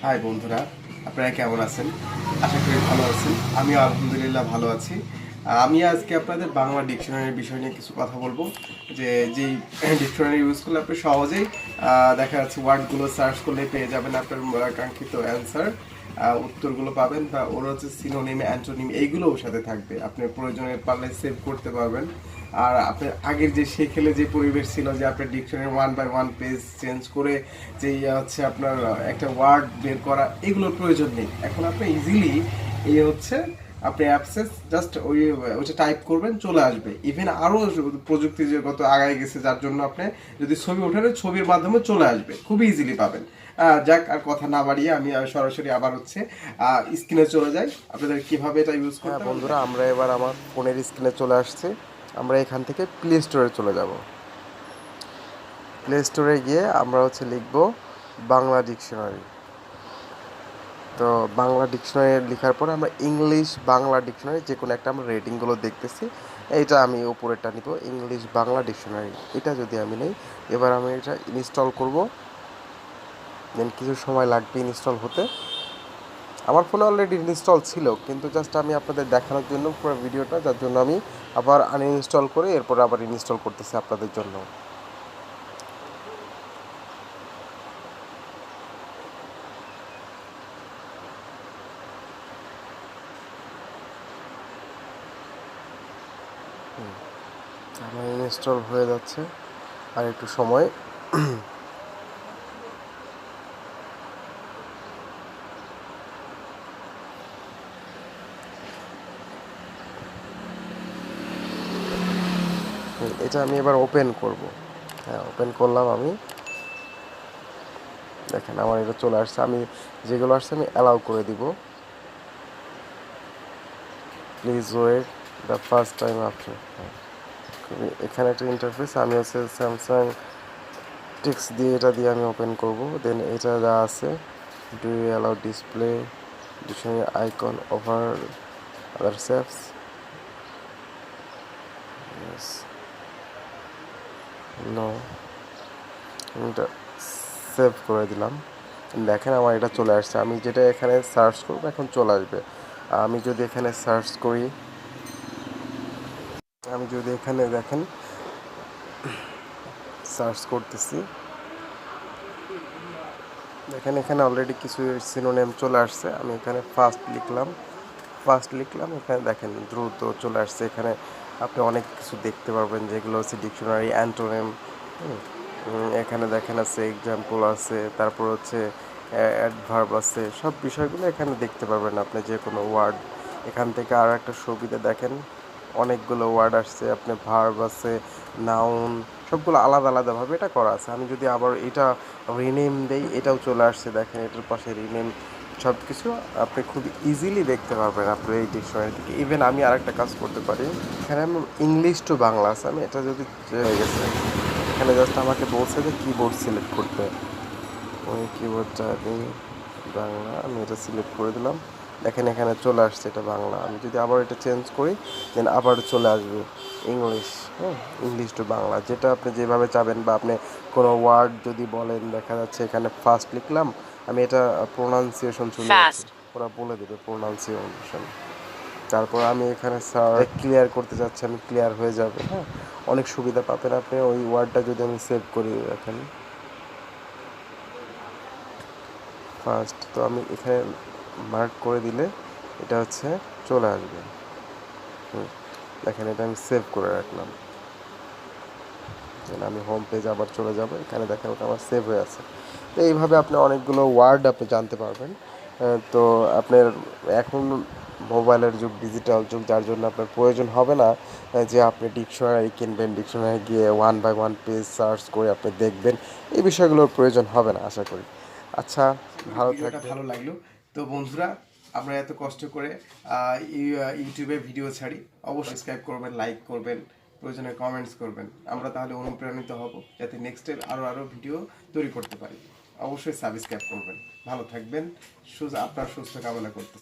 High বন্ধুরা, আপনারা কেমন আছেন? আশা করি ভালো আছেন। আমি আলহামদুলিল্লাহ ভালো আছি। আমি আজকে আপনাদের বাংলা ডিকশনারির বিষয় নিয়ে কিছু কথা বলবো। যেই ডিকশনারি ইউজ করলে আপনি সহজেই দেখা যাচ্ছে ওয়ার্ডগুলো সার্চ করলে পেয়ে যাবেন আপনার কাঙ্ক্ষিত অ্যান্সার, উত্তরগুলো পাবেন, বা ওর হচ্ছে সিনোনিম অ্যান্টোনিম এইগুলো ওর সাথে থাকবে। আপনি প্রয়োজনে পারলে সেভ করতে পারবেন। আর আপনার আগের যে সেখানে যে পরিবেশ ছিল যে আপনার dictionary one by one page change করে যে হচ্ছে আপনার একটা ওয়ার্ড বের করা, এগুলোর প্রয়োজন নেই। এখন আপনি ইজিলি এই হচ্ছে আপনি অ্যাপসে জাস্ট ওইটা টাইপ করবেন, চলে আসবে। ইভেন আরও প্রযুক্তি যে কত আগায় গেছে, যার জন্য আপনি যদি ছবি ওঠেন ছবির মাধ্যমে চলে আসবে, খুবই ইজিলি পাবেন। যাক, আর কথা না বাড়িয়ে আমি সরাসরি আবার হচ্ছে স্ক্রিনে চলে যাই আপনাদের কিভাবে এটা ইউজ করতে। হ্যাঁ বন্ধুরা, আমরা এবার আমার ফোনের স্ক্রিনে চলে আসছি। আমরা এখান থেকে প্লে স্টোরে চলে যাব। প্লে স্টোরে গিয়ে আমরা হচ্ছে লিখব বাংলা ডিকশনারি। তো বাংলা ডিকশনারি লেখার পরে আমরা ইংলিশ বাংলা ডিকশনারি যে কোনো একটা আমরা রেটিংগুলো দেখতেছি, এইটা আমি উপরেরটা নিব, ইংলিশ বাংলা ডিকশনারি। এটা যদি আমি নেই, এবার আমি এটা ইনস্টল করব। দেন কিছু সময় লাগবে ইনস্টল হতে। আমার ফোনে অলরেডি ইনস্টল ছিল, কিন্তু জাস্ট আমি আপনাদের দেখানোর জন্য পুরো ভিডিওটা, যার জন্য আমি আবার আনইনস্টল করে এরপর আবার ইনস্টল করতেছি আপনাদের জন্য। আমার ইনস্টল হয়ে যাচ্ছে, আর একটু সময়। এটা আমি এবার ওপেন করব। হ্যাঁ, ওপেন করলাম আমি। দেখেন আমার এটা চলে আসছে। আমি যেগুলো আসছে আমি অ্যালাউ করে দিব। Please wait the first time after. এখানে একটা ইন্টারফেস, আমি হচ্ছে স্যামসাং টেক্সট দিয়ে এটা দিয়ে আমি ওপেন করব। দেন এটা যা আছে, do you allow display dictionary icon over other apps, yes, no. এটা সেভ করে দিলাম। দেখেন আমার এটা চলে আসছে। আমি যেটা এখানে সার্চ করবো এখন চলে আসবে। আমি যদি এখানে সার্চ করি, আমি যদি এখানে দেখেন সার্চ করতেছি, দেখেন এখানে অলরেডি কিছু সিনোনিম চলে আসছে। আমি এখানে ফার্স্ট লিখলাম, এখানে দেখেন দ্রুত চলে আসছে। এখানে আপনি অনেক কিছু দেখতে পারবেন, যেগুলো হচ্ছে ডিকশনারি অ্যান্টোনিম। এখানে দেখেন আছে, এক্সাম্পল আছে, তারপর হচ্ছে অ্যাডভার্ব আছে, সব বিষয়গুলো এখানে দেখতে পারবেন আপনি। যে কোনো ওয়ার্ড এখান থেকে। আর একটা সুবিধা দেখেন, অনেকগুলো ওয়ার্ড আসছে, আপনি ভার্ব আছে, নাউন, সবগুলো আলাদা আলাদাভাবে এটা করা আছে। আমি যদি আবার এটা রিনেম দেই, এটাও চলে আসছে। দেখেন এটার পাশে রিনেম, সব কিছু আপনি খুব ইজিলি দেখতে পারবেন আপনার এই ডিকশনারি থেকে। ইভেন আমি আরেকটা কাজ করতে পারি, এখানে আমি ইংলিশ টু বাংলা আছে, আমি এটা যদি হয়ে গেছে, এখানে জাস্ট আমাকে বলছে যে কিবোর্ড সিলেক্ট করতে। ওই কিবোর্ডটা আমি বাংলা, আমি এটা সিলেক্ট করে দিলাম। দেখেন এখানে চলে আসছে এটা বাংলা। আমি যদি আবার এটা চেঞ্জ করি, দেন আবার চলে আসবে ইংলিশ। হ্যাঁ, ইংলিশ টু বাংলা, যেটা আপনি যেভাবে চাবেন। বা আপনি কোনো ওয়ার্ড যদি বলেন, দেখা যাচ্ছে এখানে ফার্স্ট লিখলাম, আমি এটা প্রোনাউন্সিয়েশন শুনে ওরা বলে দেবে প্রোনাউন্সিয়েশন। তারপর আমি এখানে স্যার ক্লিয়ার করতে চাচ্ছি, আমি ক্লিয়ার হয়ে যাবে। হ্যাঁ, অনেক সুবিধা পাবেন আপনি। ওই ওয়ার্ডটা যদি আমি সেভ করি, দেখেন ফার্স্ট, তো আমি এখানে মার্ক করে দিলে এটা হচ্ছে চলে আসবে। দেখেন এটা আমি সেভ করে রাখলাম। আমি হোম পেজ আবার চলে যাব, এখানে দেখেন ওটা আমার সেভ হয়ে আছে। তো এইভাবে আপনি অনেকগুলো ওয়ার্ড আপনি জানতে পারবেন। তো আপনার এখন মোবাইলের যুগ, ডিজিটাল যুগ, যার জন্য আপনার প্রয়োজন হবে না যে আপনি ডিকশনারি কিনবেন, ডিকশনারি গিয়ে one by one page search করে আপনি দেখবেন। এই বিষয়গুলোর প্রয়োজন হবে না আশা করি। আচ্ছা, ভিডিওটা ভালো লাগলো। তো বন্ধুরা, আমরা এত কষ্ট করে ইউটিউবে ভিডিও ছাড়ি, অবশ্যই সাবস্ক্রাইব করবেন, লাইক করবেন, প্রয়োজনে কমেন্টস করবেন। আমরা তাহলে অনুপ্রাণিত হব, যাতে নেক্সটের আরও ভিডিও তৈরি করতে পারি। অবশ্যই সাবস্ক্রাইব করবেন। ভালো থাকবেন, আপনার সুস্থ কামনা করতে।